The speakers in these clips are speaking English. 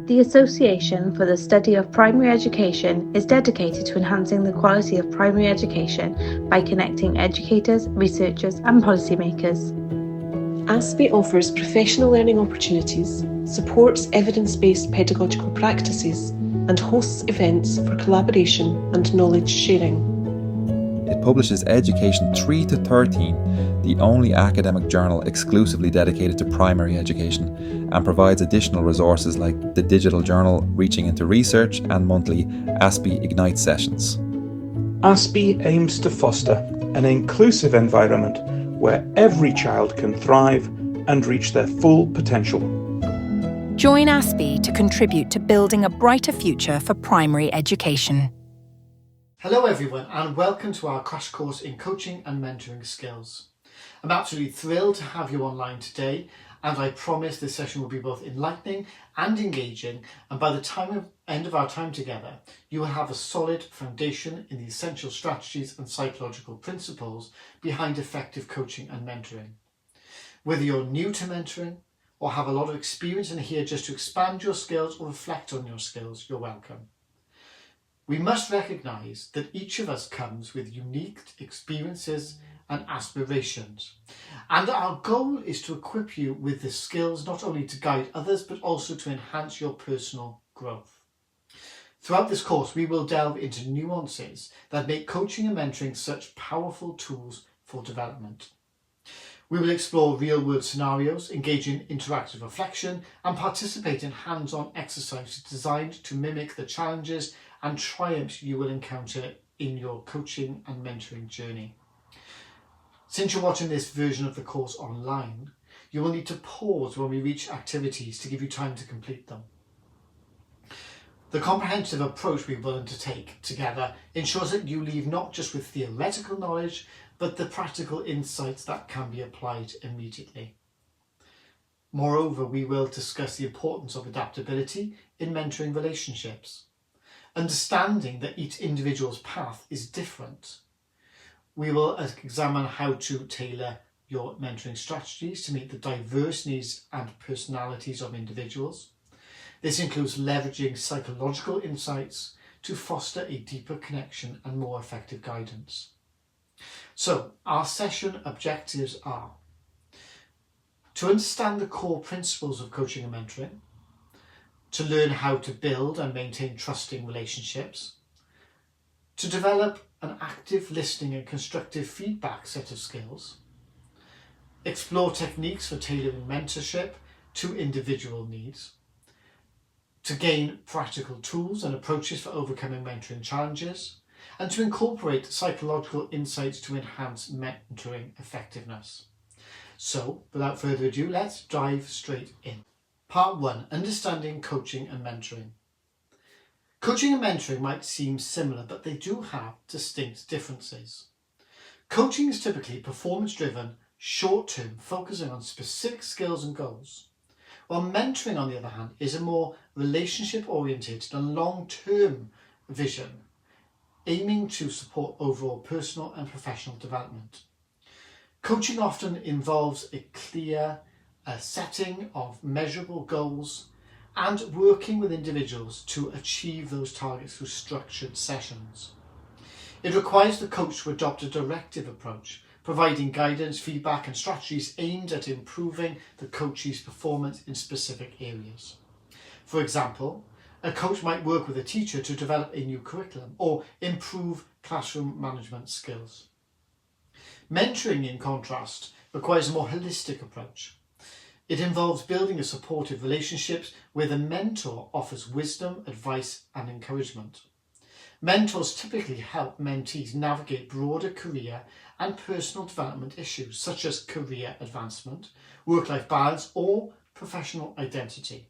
The Association for the Study of Primary Education is dedicated to enhancing the quality of primary education by connecting educators, researchers and policymakers. ASPE offers professional learning opportunities, supports evidence-based pedagogical practices, and hosts events for collaboration and knowledge sharing. It publishes Education 3 to 13, the only academic journal exclusively dedicated to primary education, and provides additional resources like the digital journal Reaching into Research and monthly ASPE Ignite sessions. ASPE aims to foster an inclusive environment where every child can thrive and reach their full potential. Join ASPE to contribute to building a brighter future for primary education. Hello everyone and welcome to our crash course in coaching and mentoring skills. I'm absolutely thrilled to have you online today, and I promise this session will be both enlightening and engaging, and by the end of our time together you will have a solid foundation in the essential strategies and psychological principles behind effective coaching and mentoring. Whether you're new to mentoring or have a lot of experience and are here just to expand your skills or reflect on your skills, you're welcome. We must recognise that each of us comes with unique experiences and aspirations, and our goal is to equip you with the skills not only to guide others but also to enhance your personal growth. Throughout this course we will delve into nuances that make coaching and mentoring such powerful tools for development. We will explore real-world scenarios, engage in interactive reflection and participate in hands-on exercises designed to mimic the challenges and triumphs you will encounter in your coaching and mentoring journey. Since you're watching this version of the course online, you will need to pause when we reach activities to give you time to complete them. The comprehensive approach we will undertake together ensures that you leave not just with theoretical knowledge, but the practical insights that can be applied immediately. Moreover, we will discuss the importance of adaptability in mentoring relationships. Understanding that each individual's path is different. We will examine how to tailor your mentoring strategies to meet the diverse needs and personalities of individuals. This includes leveraging psychological insights to foster a deeper connection and more effective guidance. So, our session objectives are to understand the core principles of coaching and mentoring, to learn how to build and maintain trusting relationships, to develop an active listening and constructive feedback set of skills, explore techniques for tailoring mentorship to individual needs, to gain practical tools and approaches for overcoming mentoring challenges, and to incorporate psychological insights to enhance mentoring effectiveness. So, without further ado, let's dive straight in. Part 1. Understanding coaching and mentoring. Coaching and mentoring might seem similar, but they do have distinct differences. Coaching is typically performance-driven, short-term, focusing on specific skills and goals, while mentoring, on the other hand, is a more relationship-oriented and long-term vision, aiming to support overall personal and professional development. Coaching often involves a clear setting of measurable goals and working with individuals to achieve those targets through structured sessions. It requires the coach to adopt a directive approach, providing guidance, feedback and strategies aimed at improving the coachee's performance in specific areas. For example, a coach might work with a teacher to develop a new curriculum or improve classroom management skills. Mentoring, in contrast, requires a more holistic approach. It involves building a supportive relationships where the mentor offers wisdom, advice and encouragement. Mentors typically help mentees navigate broader career and personal development issues such as career advancement, work-life balance or professional identity.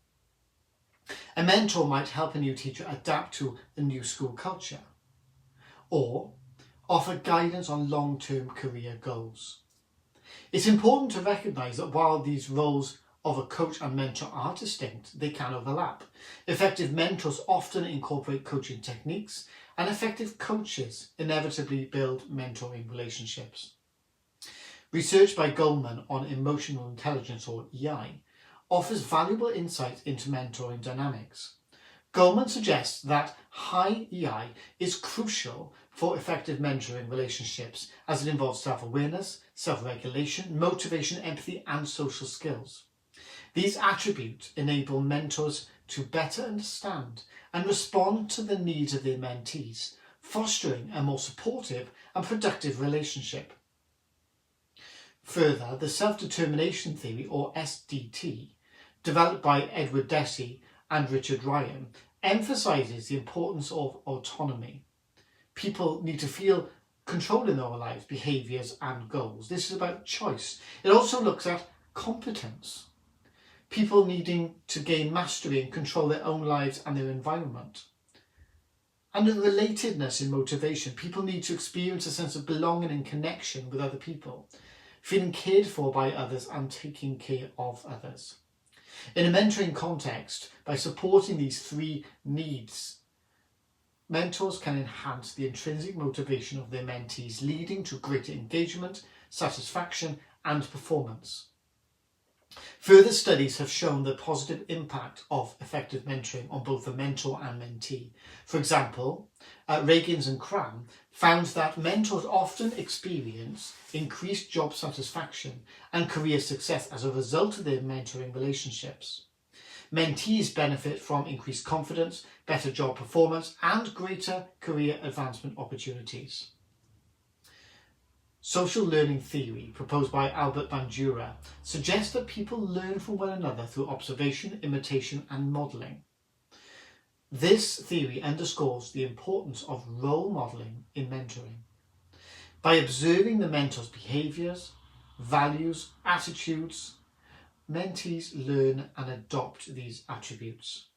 A mentor might help a new teacher adapt to a new school culture or offer guidance on long-term career goals. It's important to recognise that while these roles of a coach and mentor are distinct, they can overlap. Effective mentors often incorporate coaching techniques, and effective coaches inevitably build mentoring relationships. Research by Goldman on emotional intelligence, or EI, offers valuable insight into mentoring dynamics. Goldman suggests that high EI is crucial for effective mentoring relationships as it involves self-awareness, self-regulation, motivation, empathy and social skills. These attributes enable mentors to better understand and respond to the needs of their mentees, fostering a more supportive and productive relationship. Further, the self-determination theory, or SDT, developed by Edward Deci and Richard Ryan, emphasises the importance of autonomy. People need to feel control in their lives, behaviours and goals. This is about choice. It also looks at competence. People needing to gain mastery and control their own lives and their environment. And the relatedness in motivation. People need to experience a sense of belonging and connection with other people, feeling cared for by others and taking care of others. In a mentoring context, by supporting these three needs, mentors can enhance the intrinsic motivation of their mentees, leading to greater engagement, satisfaction and performance. Further studies have shown the positive impact of effective mentoring on both the mentor and mentee. For example, Reagans and Cram found that mentors often experience increased job satisfaction and career success as a result of their mentoring relationships. Mentees benefit from increased confidence, better job performance and greater career advancement opportunities. Social learning theory, proposed by Albert Bandura, suggests that people learn from one another through observation, imitation and modelling. This theory underscores the importance of role modelling in mentoring. By observing the mentor's behaviours, values, attitudes, mentees learn and adopt these attributes.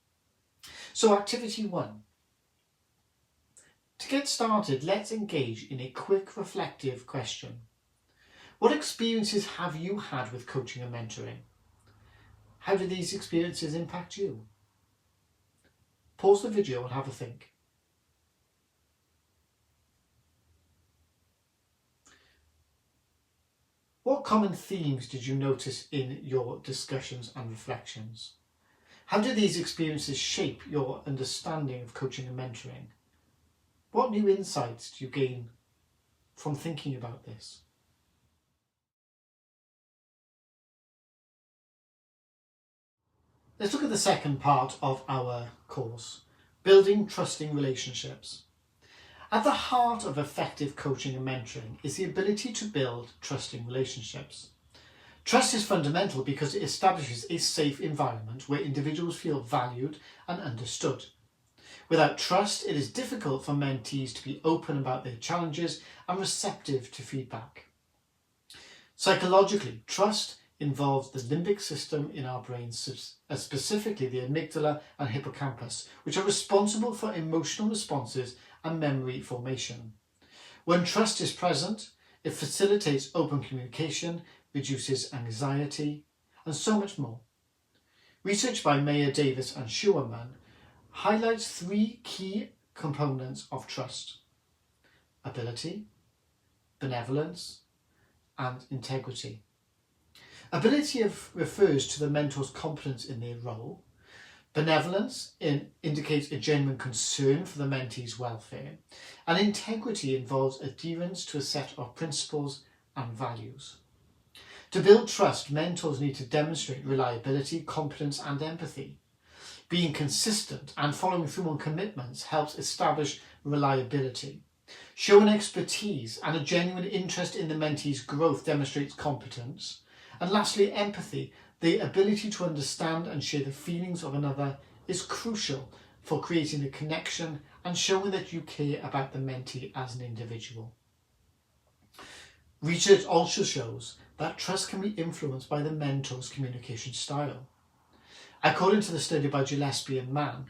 So activity 1. To get started, let's engage in a quick reflective question. What experiences have you had with coaching and mentoring? How do these experiences impact you? Pause the video and have a think. What common themes did you notice in your discussions and reflections? How do these experiences shape your understanding of coaching and mentoring? What new insights do you gain from thinking about this? Let's look at the second part of our course, building trusting relationships. At the heart of effective coaching and mentoring is the ability to build trusting relationships. Trust is fundamental because it establishes a safe environment where individuals feel valued and understood. Without trust, it is difficult for mentees to be open about their challenges and receptive to feedback. Psychologically, trust involves the limbic system in our brains, specifically the amygdala and hippocampus, which are responsible for emotional responses and memory formation. When trust is present, it facilitates open communication, reduces anxiety, and so much more. Research by Mayer, Davis and Schuerman highlights three key components of trust: ability, benevolence, and integrity. Ability refers to the mentor's competence in their role. Benevolence indicates a genuine concern for the mentee's welfare, and integrity involves adherence to a set of principles and values. To build trust, mentors need to demonstrate reliability, competence, and empathy. Being consistent and following through on commitments helps establish reliability. Showing expertise and a genuine interest in the mentee's growth demonstrates competence. And lastly, empathy. The ability to understand and share the feelings of another is crucial for creating a connection and showing that you care about the mentee as an individual. Research also shows that trust can be influenced by the mentor's communication style. According to the study by Gillespie and Mann,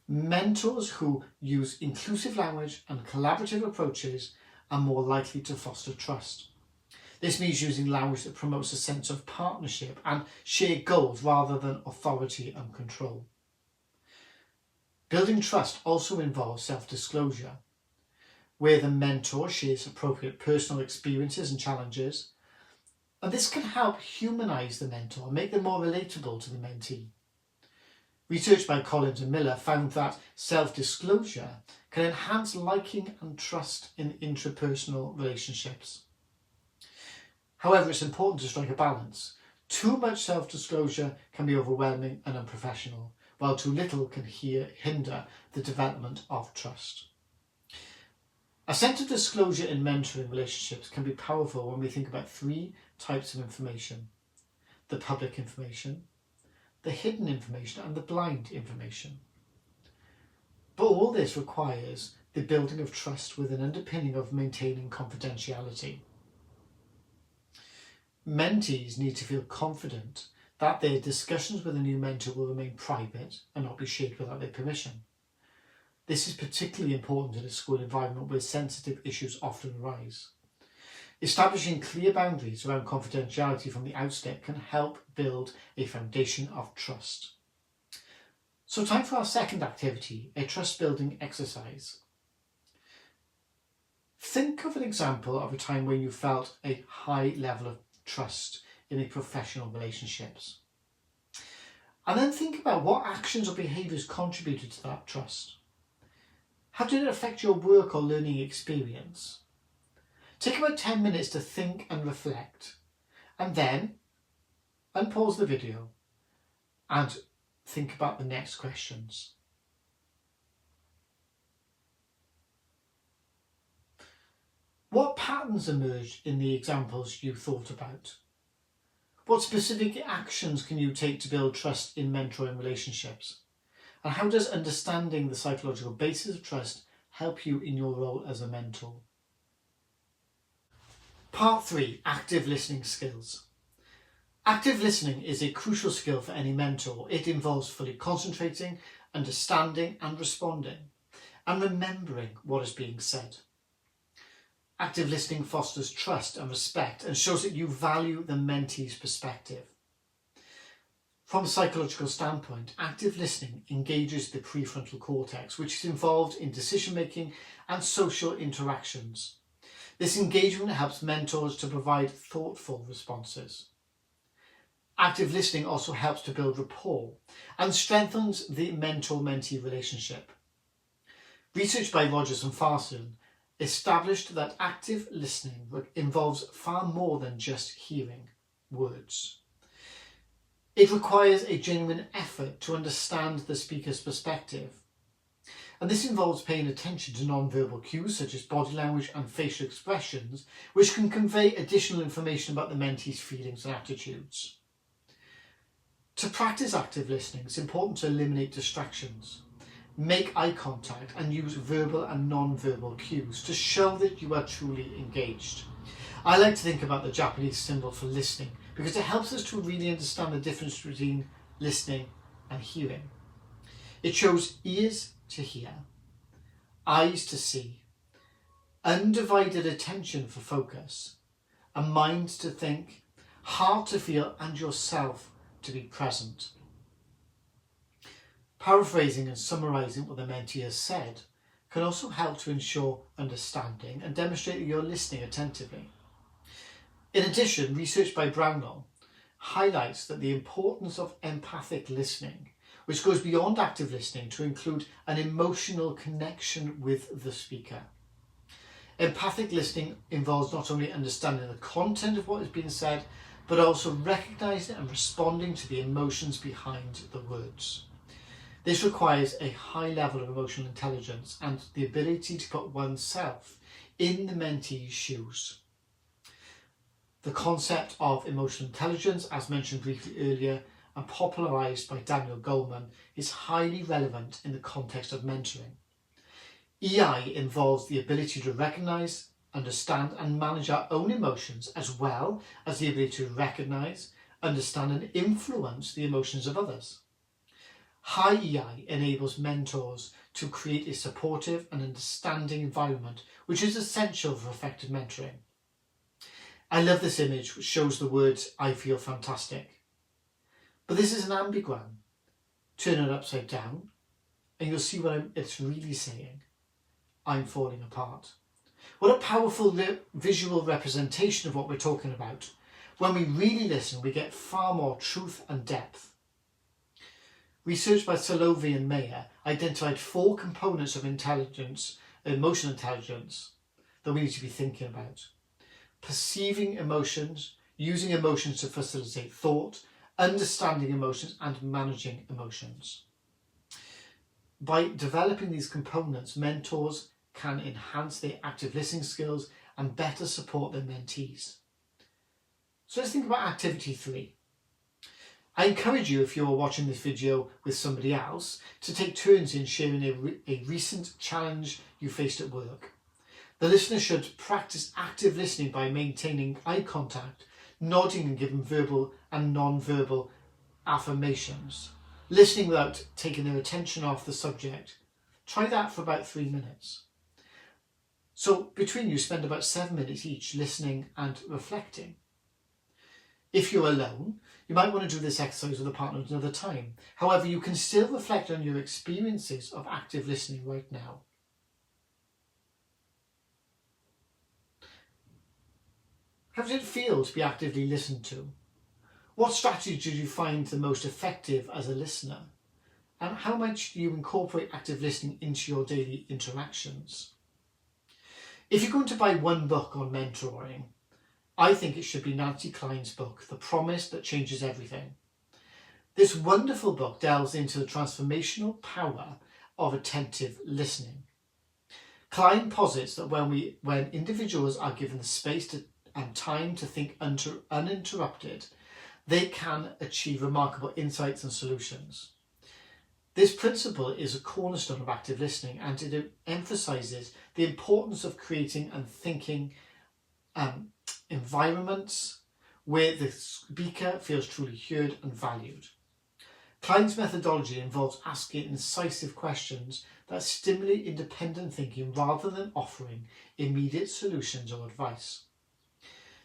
mentors who use inclusive language and collaborative approaches are more likely to foster trust. This means using language that promotes a sense of partnership and shared goals rather than authority and control. Building trust also involves self-disclosure, where the mentor shares appropriate personal experiences and challenges. And this can help humanise the mentor and make them more relatable to the mentee. Research by Collins and Miller found that self-disclosure can enhance liking and trust in intrapersonal relationships. However, it's important to strike a balance. Too much self-disclosure can be overwhelming and unprofessional, while too little can hinder the development of trust. A sense of disclosure in mentoring relationships can be powerful when we think about three types of information: the public information, the hidden information, and the blind information. But all this requires the building of trust with an underpinning of maintaining confidentiality. Mentees need to feel confident that their discussions with a new mentor will remain private and not be shared without their permission. This is particularly important in a school environment where sensitive issues often arise. Establishing clear boundaries around confidentiality from the outset can help build a foundation of trust. So time for our second activity, a trust-building exercise. Think of an example of a time when you felt a high level of trust in a professional relationships. And then think about what actions or behaviours contributed to that trust. How did it affect your work or learning experience? Take about 10 minutes to think and reflect, and then unpause the video and think about the next questions. What patterns emerged in the examples you thought about? What specific actions can you take to build trust in mentoring relationships? And how does understanding the psychological basis of trust help you in your role as a mentor? Part 3, active listening skills. Active listening is a crucial skill for any mentor. It involves fully concentrating, understanding and responding, and remembering what is being said. Active listening fosters trust and respect and shows that you value the mentee's perspective. From a psychological standpoint, active listening engages the prefrontal cortex, which is involved in decision-making and social interactions. This engagement helps mentors to provide thoughtful responses. Active listening also helps to build rapport and strengthens the mentor-mentee relationship. Research by Rogers and Farson established that active listening involves far more than just hearing words. It requires a genuine effort to understand the speaker's perspective. And this involves paying attention to non-verbal cues such as body language and facial expressions, which can convey additional information about the mentee's feelings and attitudes. To practice active listening, it's important to eliminate distractions. Make eye contact and use verbal and non-verbal cues to show that you are truly engaged. I like to think about the Japanese symbol for listening because it helps us to really understand the difference between listening and hearing. It shows ears to hear, eyes to see, undivided attention for focus, a mind to think, heart to feel, and yourself to be present. Paraphrasing and summarising what the mentee has said can also help to ensure understanding and demonstrate that you're listening attentively. In addition, research by Brownell highlights that the importance of empathic listening, which goes beyond active listening to include an emotional connection with the speaker. Empathic listening involves not only understanding the content of what is being said, but also recognising and responding to the emotions behind the words. This requires a high level of emotional intelligence and the ability to put oneself in the mentee's shoes. The concept of emotional intelligence, as mentioned briefly earlier and popularised by Daniel Goleman, is highly relevant in the context of mentoring. EI involves the ability to recognise, understand and manage our own emotions, as well as the ability to recognise, understand and influence the emotions of others. High EI enables mentors to create a supportive and understanding environment, which is essential for effective mentoring. I love this image which shows the words, "I feel fantastic." But this is an ambigram. Turn it upside down and you'll see what it's really saying. I'm falling apart. What a powerful visual representation of what we're talking about. When we really listen, we get far more truth and depth. Research by Solovey and Mayer identified 4 components of emotional intelligence, that we need to be thinking about. Perceiving emotions, using emotions to facilitate thought, understanding emotions, and managing emotions. By developing these components, mentors can enhance their active listening skills and better support their mentees. So let's think about activity 3. I encourage you, if you're watching this video with somebody else, to take turns in sharing a recent challenge you faced at work. The listener should practice active listening by maintaining eye contact, nodding and giving verbal and non-verbal affirmations, listening without taking their attention off the subject. Try that for about 3 minutes. So between you, spend about 7 minutes each listening and reflecting. If you're alone, you might want to do this exercise with a partner at another time. However, you can still reflect on your experiences of active listening right now. How did it feel to be actively listened to? What strategy did you find the most effective as a listener? And how much do you incorporate active listening into your daily interactions? If you're going to buy one book on mentoring, I think it should be Nancy Kline's book, The Promise That Changes Everything. This wonderful book delves into the transformational power of attentive listening. Kline posits that when individuals are given the space and time to think uninterrupted, they can achieve remarkable insights and solutions. This principle is a cornerstone of active listening, and it emphasises the importance of creating and thinking environments where the speaker feels truly heard and valued. Kline's methodology involves asking incisive questions that stimulate independent thinking rather than offering immediate solutions or advice.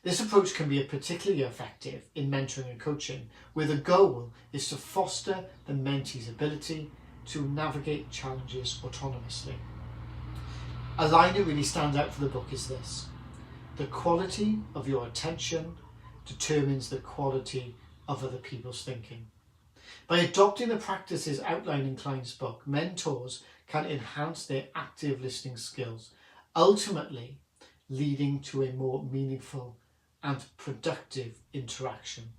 This approach can be particularly effective in mentoring and coaching, where the goal is to foster the mentee's ability to navigate challenges autonomously. A line that really stands out for the book is this: "The quality of your attention determines the quality of other people's thinking." By adopting the practices outlined in Kline's book, mentors can enhance their active listening skills, ultimately leading to a more meaningful and productive interaction.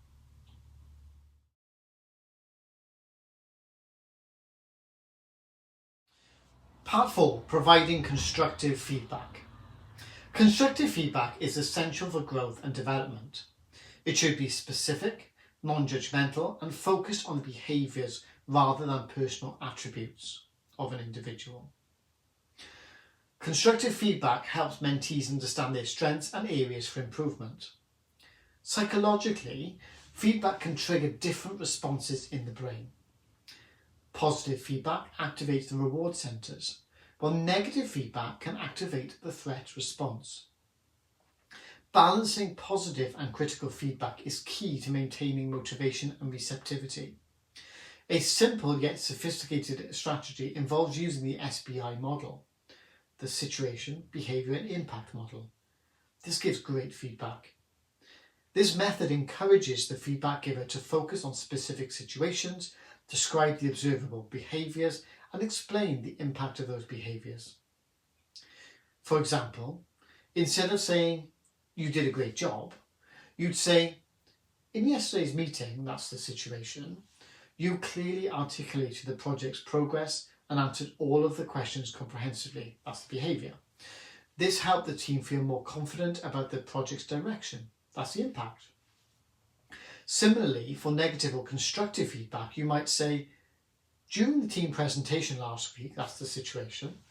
Part 4, providing constructive feedback. Constructive feedback is essential for growth and development. It should be specific, non-judgmental, and focused on the behaviours rather than personal attributes of an individual. Constructive feedback helps mentees understand their strengths and areas for improvement. Psychologically, feedback can trigger different responses in the brain. Positive feedback activates the reward centres, while negative feedback can activate the threat response. Balancing positive and critical feedback is key to maintaining motivation and receptivity. A simple yet sophisticated strategy involves using the SBI model, the situation, behaviour and impact model. This gives great feedback. This method encourages the feedback giver to focus on specific situations, describe the observable behaviours and explain the impact of those behaviours. For example, instead of saying, "You did a great job," you'd say, "In yesterday's meeting," that's the situation, "you clearly articulated the project's progress and answered all of the questions comprehensively," that's the behaviour. "This helped the team feel more confident about the project's direction," that's the impact. Similarly, for negative or constructive feedback, you might say, "During the team presentation last week," that's the situation,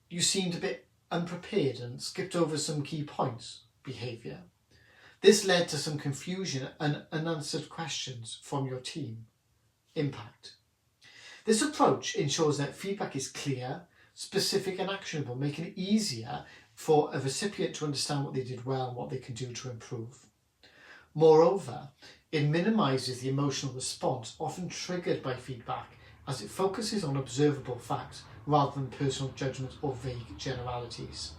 "you seemed a bit unprepared and skipped over some key points," behaviour. "This led to some confusion and unanswered questions from your team," impact. This approach ensures that feedback is clear, specific and actionable, making it easier for a recipient to understand what they did well and what they can do to improve. Moreover, it minimises the emotional response often triggered by feedback, as it focuses on observable facts rather than personal judgments or vague generalities.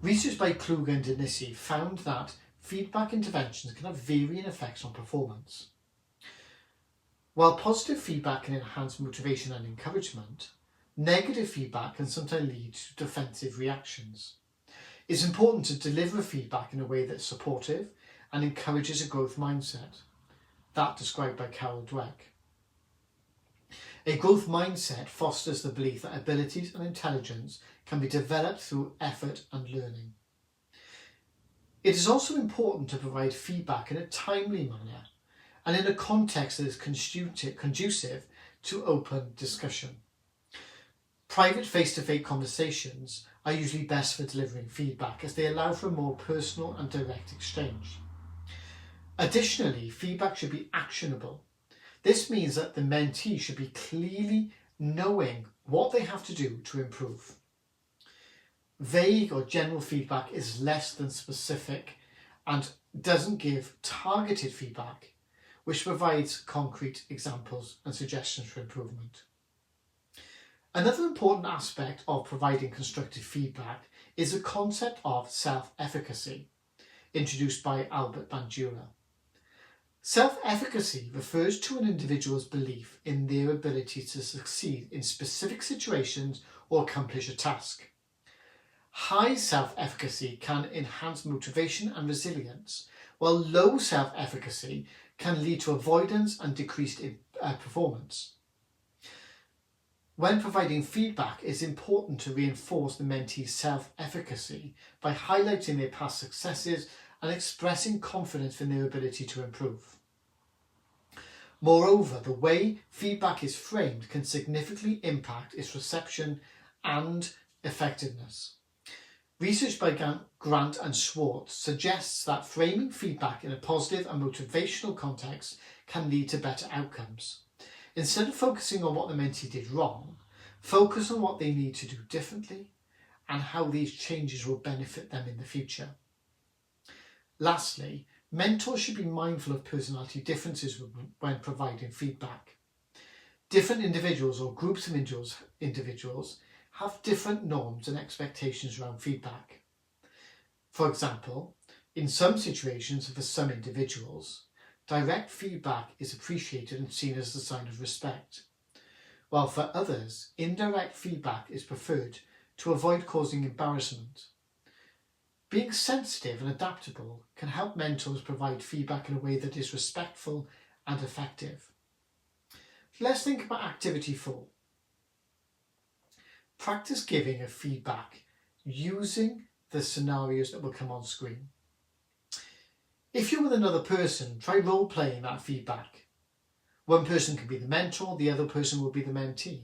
Research by Kluger and Denisi found that feedback interventions can have varying effects on performance. While positive feedback can enhance motivation and encouragement, negative feedback can sometimes lead to defensive reactions. It's important to deliver feedback in a way that's supportive and encourages a growth mindset. That described by Carol Dweck. A growth mindset fosters the belief that abilities and intelligence can be developed through effort and learning. It is also important to provide feedback in a timely manner and in a context that is conducive to open discussion. Private face-to-face conversations are usually best for delivering feedback as they allow for a more personal and direct exchange. Additionally, feedback should be actionable. This means that the mentee should be clearly knowing what they have to do to improve. Vague or general feedback is less than specific and doesn't give targeted feedback, which provides concrete examples and suggestions for improvement. Another important aspect of providing constructive feedback is the concept of self-efficacy, introduced by Albert Bandura. Self-efficacy refers to an individual's belief in their ability to succeed in specific situations or accomplish a task. High self-efficacy can enhance motivation and resilience, while low self-efficacy can lead to avoidance and decreased performance. When providing feedback, it's important to reinforce the mentee's self-efficacy by highlighting their past successes and expressing confidence in their ability to improve. Moreover, the way feedback is framed can significantly impact its reception and effectiveness. Research by Grant and Schwartz suggests that framing feedback in a positive and motivational context can lead to better outcomes. Instead of focusing on what the mentee did wrong, focus on what they need to do differently and how these changes will benefit them in the future. Lastly, mentors should be mindful of personality differences when providing feedback. Different individuals or groups of individuals have different norms and expectations around feedback. For example, in some situations for some individuals, direct feedback is appreciated and seen as a sign of respect, while for others, indirect feedback is preferred to avoid causing embarrassment. Being sensitive and adaptable can help mentors provide feedback in a way that is respectful and effective. Let's think about activity 4. Practice giving a feedback using the scenarios that will come on screen. If you're with another person, try role-playing that feedback. One person can be the mentor, the other person will be the mentee.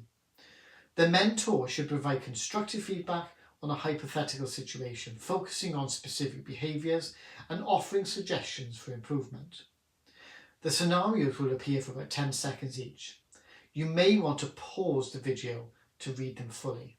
The mentor should provide constructive feedback on a hypothetical situation, focusing on specific behaviours and offering suggestions for improvement. The scenarios will appear for about 10 seconds each. You may want to pause the video to read them fully.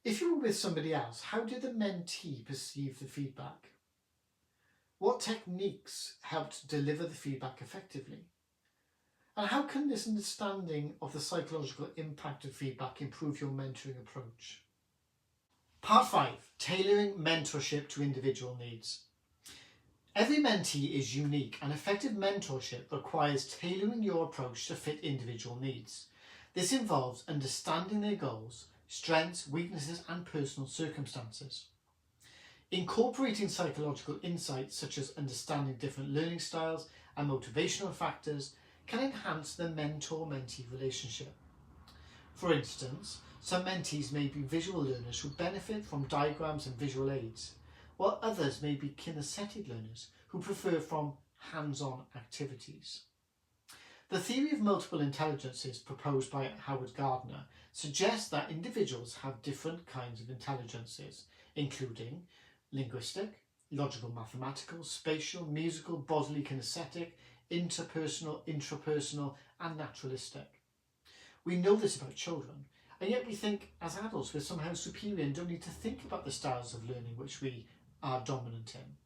If you were with somebody else, how did the mentee perceive the feedback? What techniques helped deliver the feedback effectively? And how can this understanding of the psychological impact of feedback improve your mentoring approach? Part 5, tailoring mentorship to individual needs. Every mentee is unique, and effective mentorship requires tailoring your approach to fit individual needs. This involves understanding their goals, strengths, weaknesses, and personal circumstances. Incorporating psychological insights such as understanding different learning styles and motivational factors can enhance the mentor-mentee relationship. For instance, some mentees may be visual learners who benefit from diagrams and visual aids, while others may be kinesthetic learners who prefer from hands-on activities. The theory of multiple intelligences proposed by Howard Gardner suggests that individuals have different kinds of intelligences, including linguistic, logical mathematical, spatial, musical, bodily kinesthetic, interpersonal, intrapersonal, and naturalistic. We know this about children, and yet we think as adults we're somehow superior and don't need to think about the styles of learning which we are dominant in.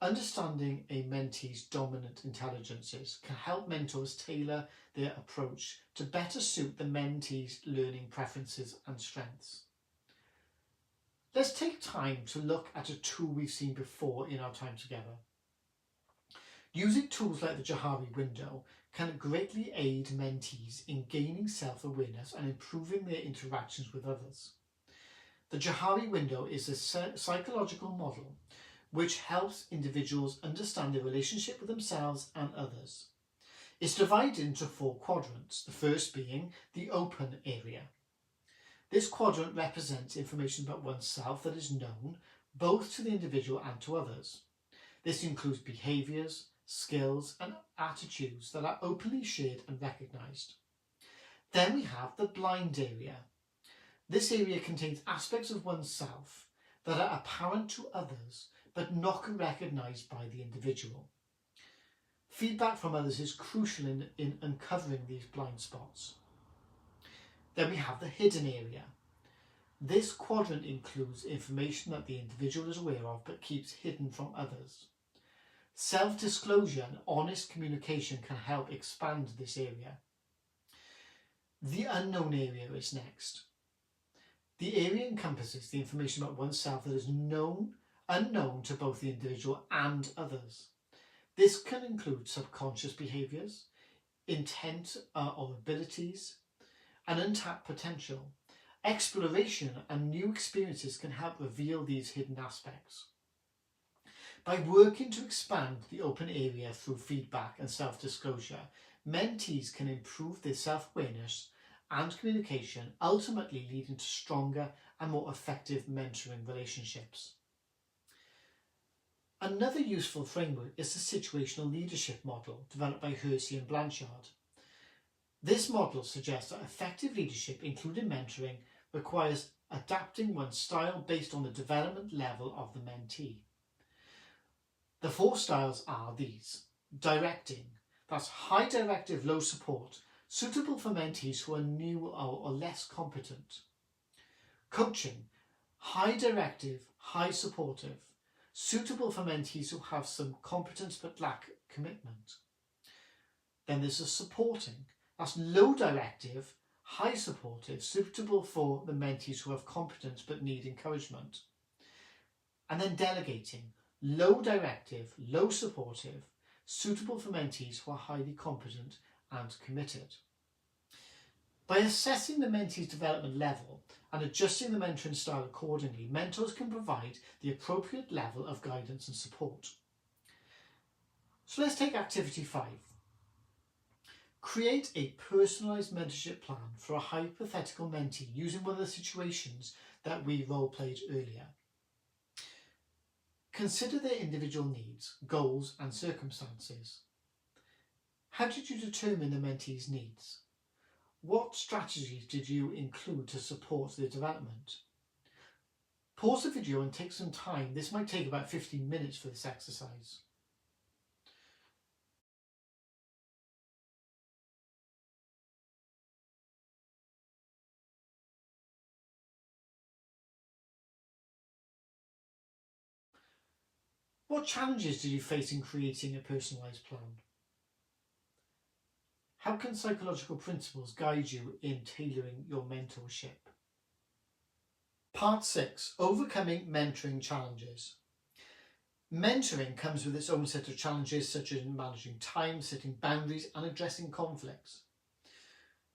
Understanding a mentee's dominant intelligences can help mentors tailor their approach to better suit the mentee's learning preferences and strengths. Let's take time to look at a tool we've seen before in our time together. Using tools like the Johari window can greatly aid mentees in gaining self-awareness and improving their interactions with others. The Johari window is a psychological model which helps individuals understand their relationship with themselves and others. It's divided into 4 quadrants, the first being the open area. This quadrant represents information about oneself that is known both to the individual and to others. This includes behaviours, skills and attitudes that are openly shared and recognised. Then we have the blind area. This area contains aspects of oneself that are apparent to others but not recognised by the individual. Feedback from others is crucial in uncovering these blind spots. Then we have the hidden area. This quadrant includes information that the individual is aware of but keeps hidden from others. Self-disclosure and honest communication can help expand this area. The unknown area is next. The area encompasses the information about oneself that is unknown to both the individual and others. This can include subconscious behaviours, intent or abilities, and untapped potential. Exploration and new experiences can help reveal these hidden aspects. By working to expand the open area through feedback and self-disclosure, mentees can improve their self-awareness and communication, ultimately leading to stronger and more effective mentoring relationships. Another useful framework is the situational leadership model developed by Hersey and Blanchard. This model suggests that effective leadership, including mentoring, requires adapting one's style based on the development level of the mentee. The 4 styles are these. Directing, that's high directive, low support, suitable for mentees who are new or less competent. Coaching, high directive, high supportive, suitable for mentees who have some competence but lack commitment. Then there's a supporting, that's low directive, high supportive, suitable for the mentees who have competence but need encouragement. And then delegating, low directive, low supportive, suitable for mentees who are highly competent and committed. By assessing the mentee's development level and adjusting the mentoring style accordingly, mentors can provide the appropriate level of guidance and support. So let's take activity 5. Create a personalised mentorship plan for a hypothetical mentee using one of the situations that we role-played earlier. Consider their individual needs, goals and circumstances. How did you determine the mentee's needs? What strategies did you include to support their development? Pause the video and take some time. This might take about 15 minutes for this exercise. What challenges did you face in creating a personalised plan? How can psychological principles guide you in tailoring your mentorship? Part 6. Overcoming mentoring challenges. Mentoring comes with its own set of challenges, such as managing time, setting boundaries and addressing conflicts.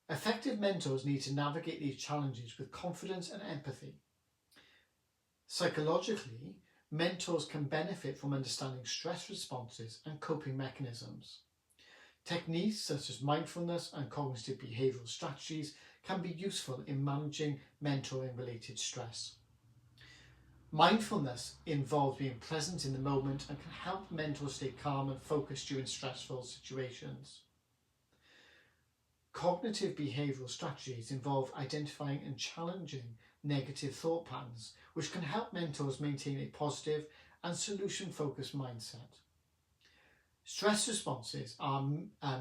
Effective mentors need to navigate these challenges with confidence and empathy. Psychologically, mentors can benefit from understanding stress responses and coping mechanisms. Techniques such as mindfulness and cognitive behavioural strategies can be useful in managing mentoring-related stress. Mindfulness involves being present in the moment and can help mentors stay calm and focused during stressful situations. Cognitive behavioural strategies involve identifying and challenging negative thought patterns, which can help mentors maintain a positive and solution-focused mindset. Stress responses are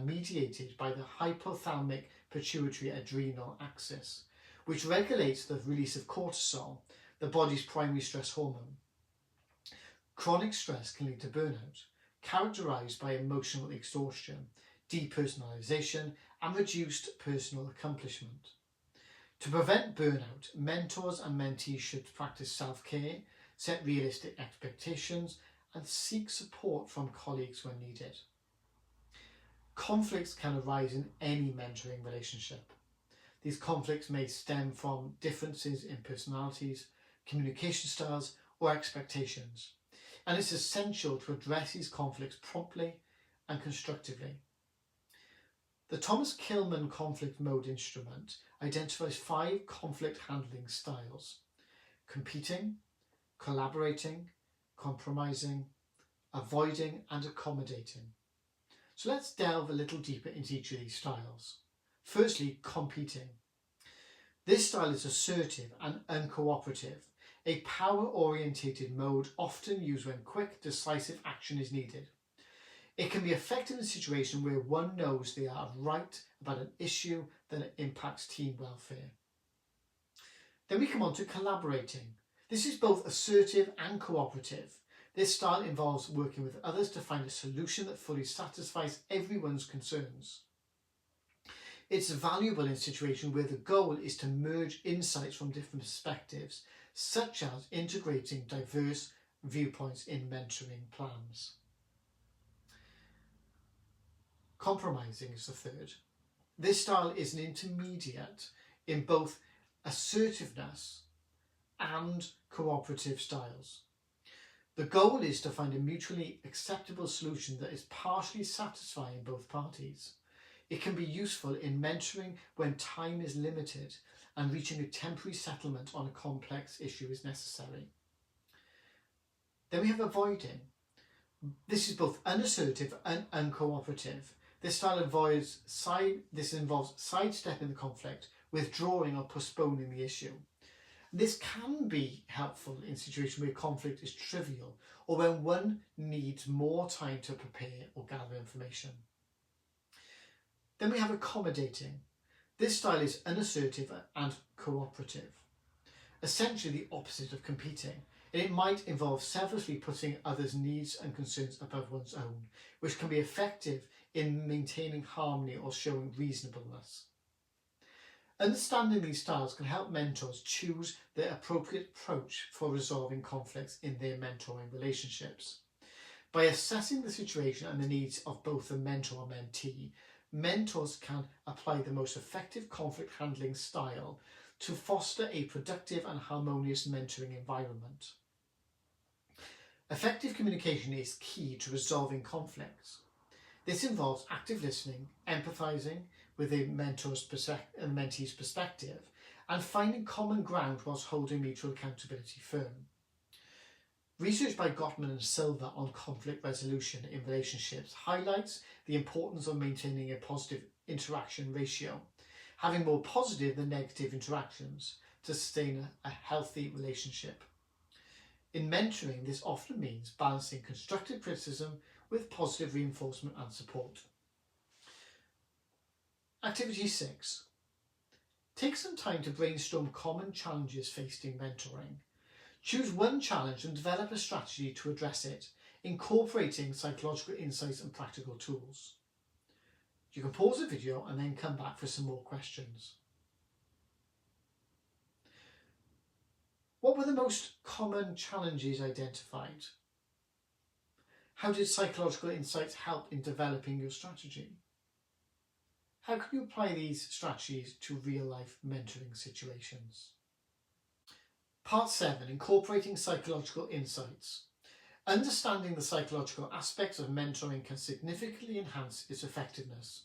mediated by the hypothalamic pituitary adrenal axis, which regulates the release of cortisol, the body's primary stress hormone. Chronic stress can lead to burnout, characterised by emotional exhaustion, depersonalisation, and reduced personal accomplishment. To prevent burnout, mentors and mentees should practice self-care, set realistic expectations, and seek support from colleagues when needed. Conflicts can arise in any mentoring relationship. These conflicts may stem from differences in personalities, communication styles, or expectations, and it's essential to address these conflicts promptly and constructively. The Thomas Kilmann Conflict Mode Instrument identifies 5 conflict handling styles: competing, collaborating, compromising, avoiding, and accommodating. So let's delve a little deeper into each of these styles. Firstly, competing. This style is assertive and uncooperative, a power-orientated mode often used when quick, decisive action is needed. It can be effective in a situation where one knows they are right about an issue that impacts team welfare. Then we come on to collaborating. This is both assertive and cooperative. This style involves working with others to find a solution that fully satisfies everyone's concerns. It's valuable in a situation where the goal is to merge insights from different perspectives, such as integrating diverse viewpoints in mentoring plans. Compromising is the third. This style is an intermediate in both assertiveness and cooperative styles. The goal is to find a mutually acceptable solution that is partially satisfying both parties. It can be useful in mentoring when time is limited and reaching a temporary settlement on a complex issue is necessary. Then we have avoiding. This is both unassertive and uncooperative. This style involves sidestepping the conflict, withdrawing or postponing the issue. This can be helpful in situations where conflict is trivial or when one needs more time to prepare or gather information. Then we have accommodating. This style is unassertive and cooperative, essentially the opposite of competing. And it might involve selflessly putting others' needs and concerns above one's own, which can be effective in maintaining harmony or showing reasonableness. Understanding these styles can help mentors choose the appropriate approach for resolving conflicts in their mentoring relationships. By assessing the situation and the needs of both the mentor and mentee, mentors can apply the most effective conflict handling style to foster a productive and harmonious mentoring environment. Effective communication is key to resolving conflicts. This involves active listening, empathising with a mentor's and mentee's perspective, and finding common ground whilst holding mutual accountability firm. Research by Gottman and Silver on conflict resolution in relationships highlights the importance of maintaining a positive interaction ratio, having more positive than negative interactions to sustain a healthy relationship. In mentoring, this often means balancing constructive criticism with positive reinforcement and support. Activity 6. Take some time to brainstorm common challenges faced in mentoring. Choose one challenge and develop a strategy to address it. incorporating psychological insights and practical tools. You can pause the video and then come back for some more questions. What were the most common challenges identified? How did psychological insights help in developing your strategy? How can you apply these strategies to real-life mentoring situations? Part 7, incorporating psychological insights. Understanding the psychological aspects of mentoring can significantly enhance its effectiveness.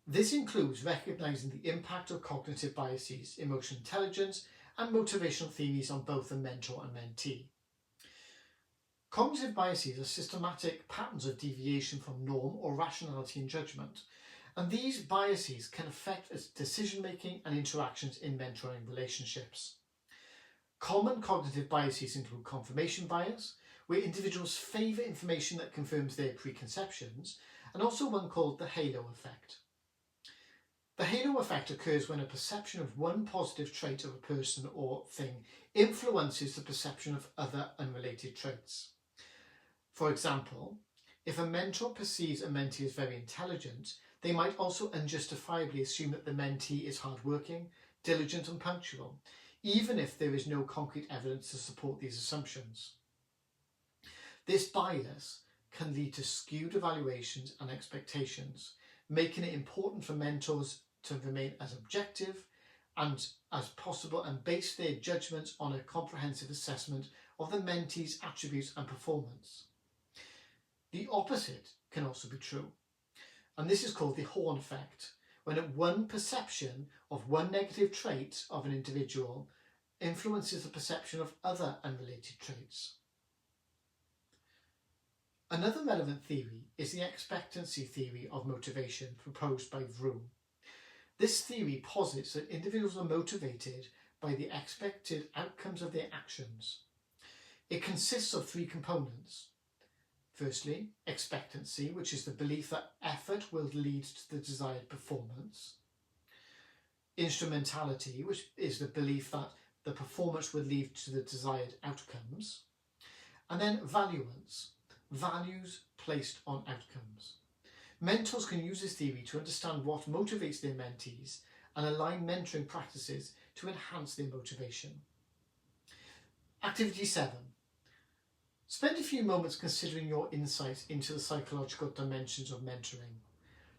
This includes recognising the impact of cognitive biases, emotional intelligence, and motivational theories on both the mentor and mentee. Cognitive biases are systematic patterns of deviation from norm or rationality in judgment, and these biases can affect decision-making and interactions in mentoring relationships. Common cognitive biases include confirmation bias, where individuals favour information that confirms their preconceptions, and also one called the halo effect. The halo effect occurs when a perception of one positive trait of a person or thing influences the perception of other unrelated traits. For example, if a mentor perceives a mentee as very intelligent, they might also unjustifiably assume that the mentee is hardworking, diligent and punctual, even if there is no concrete evidence to support these assumptions. This bias can lead to skewed evaluations and expectations, making it important for mentors to remain as objective and as possible and base their judgments on a comprehensive assessment of the mentee's attributes and performance. The opposite can also be true, and this is called the horn effect, when one perception of one negative trait of an individual influences the perception of other unrelated traits. Another relevant theory is the expectancy theory of motivation proposed by Vroom. This theory posits that individuals are motivated by the expected outcomes of their actions. It consists of 3 components. Firstly, expectancy, which is the belief that effort will lead to the desired performance. Instrumentality, which is the belief that the performance will lead to the desired outcomes. And then valuance, values placed on outcomes. Mentors can use this theory to understand what motivates their mentees and align mentoring practices to enhance their motivation. Activity 7. Spend a few moments considering your insights into the psychological dimensions of mentoring.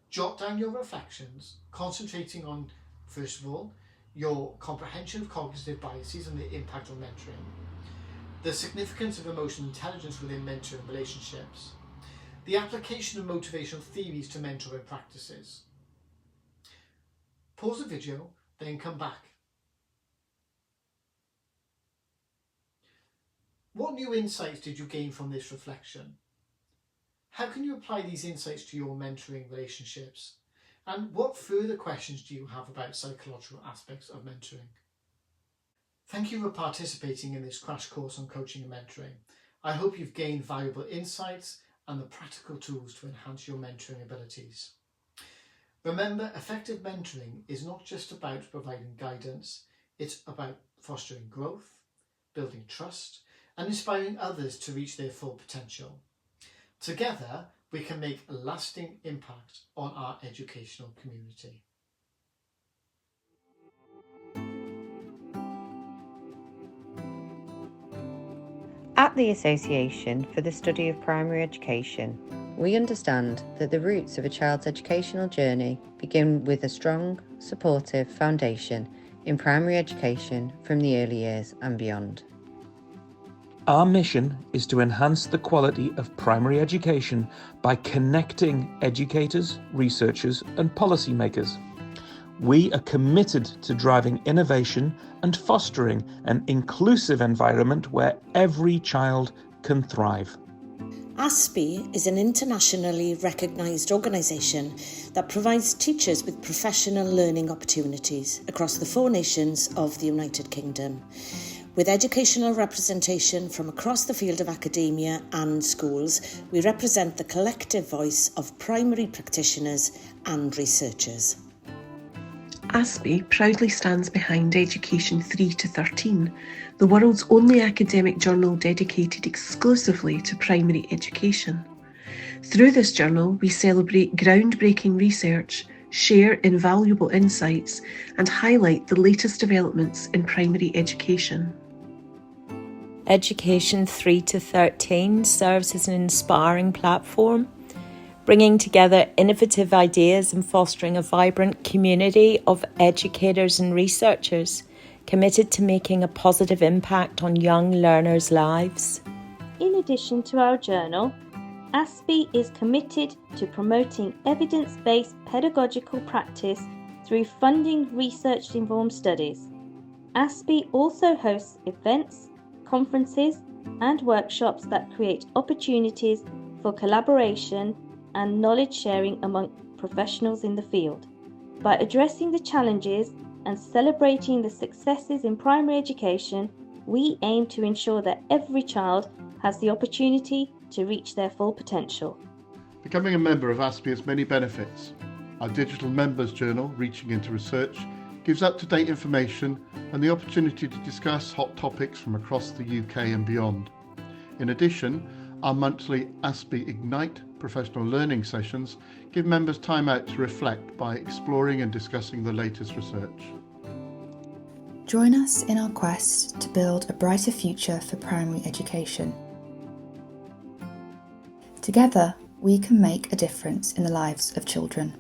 Jot down your reflections, concentrating on, first of all, your comprehension of cognitive biases and their impact on mentoring, the significance of emotional intelligence within mentoring relationships, the application of motivational theories to mentoring practices. Pause the video, then come back. What new insights did you gain from this reflection? How can you apply these insights to your mentoring relationships? And what further questions do you have about psychological aspects of mentoring? Thank you for participating in this crash course on coaching and mentoring. I hope you've gained valuable insights and the practical tools to enhance your mentoring abilities. Remember, effective mentoring is not just about providing guidance, it's about fostering growth, building trust, and inspiring others to reach their full potential. Together, we can make a lasting impact on our educational community. At the Association for the Study of Primary Education, we understand that the roots of a child's educational journey begin with a strong, supportive foundation in primary education from the early years and beyond. Our mission is to enhance the quality of primary education by connecting educators, researchers, and policymakers. We are committed to driving innovation and fostering an inclusive environment where every child can thrive. ASPE is an internationally recognised organisation that provides teachers with professional learning opportunities across the 4 nations of the United Kingdom. With educational representation from across the field of academia and schools, we represent the collective voice of primary practitioners and researchers. ASPE proudly stands behind Education 3 to 13, the world's only academic journal dedicated exclusively to primary education. Through this journal, we celebrate groundbreaking research, share invaluable insights, and highlight the latest developments in primary education. Education 3 to 13 serves as an inspiring platform, bringing together innovative ideas and fostering a vibrant community of educators and researchers committed to making a positive impact on young learners' lives. In addition to our journal, ASPE is committed to promoting evidence-based pedagogical practice through funding research-informed studies. ASPE also hosts events, conferences, and workshops that create opportunities for collaboration and knowledge sharing among professionals in the field. By addressing the challenges and celebrating the successes in primary education, we aim to ensure that every child has the opportunity to reach their full potential. Becoming a member of ASPE has many benefits. Our digital members journal, Reaching into Research, gives up-to-date information and the opportunity to discuss hot topics from across the UK and beyond. In addition, our monthly ASPE Ignite professional learning sessions give members time out to reflect by exploring and discussing the latest research. Join us in our quest to build a brighter future for primary education. Together, we can make a difference in the lives of children.